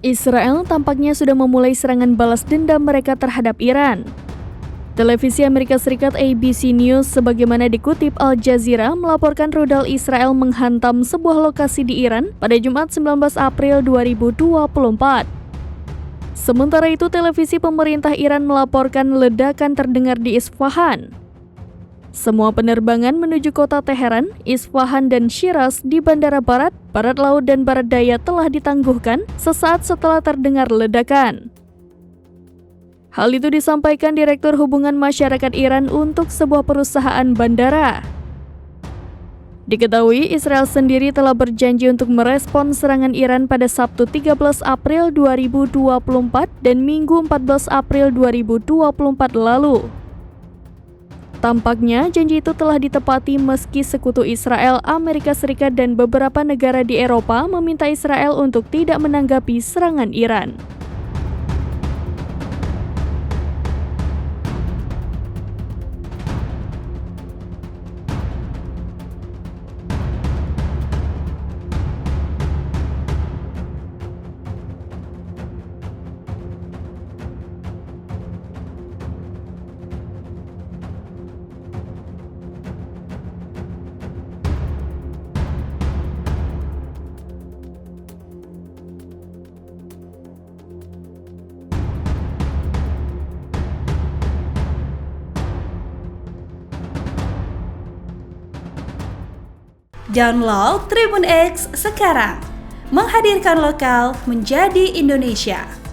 Israel tampaknya sudah memulai serangan balas dendam mereka terhadap Iran. Televisi Amerika Serikat ABC News sebagaimana dikutip Al Jazeera melaporkan rudal Israel menghantam sebuah lokasi di Iran pada Jumat 19 April 2024. Sementara itu, televisi pemerintah Iran melaporkan ledakan terdengar di Isfahan. Semua penerbangan menuju kota Teheran, Isfahan, dan Shiraz di Bandara Barat, Barat Laut, dan Barat Daya telah ditangguhkan sesaat setelah terdengar ledakan. Hal itu disampaikan Direktur Hubungan Masyarakat Iran untuk sebuah perusahaan bandara. Diketahui, Israel sendiri telah berjanji untuk merespon serangan Iran pada Sabtu 13 April 2024 dan Minggu 14 April 2024 lalu. Tampaknya janji itu telah ditepati meski sekutu Israel, Amerika Serikat, dan beberapa negara di Eropa meminta Israel untuk tidak menanggapi serangan Iran. Download Tribun X sekarang, menghadirkan lokal menjadi Indonesia.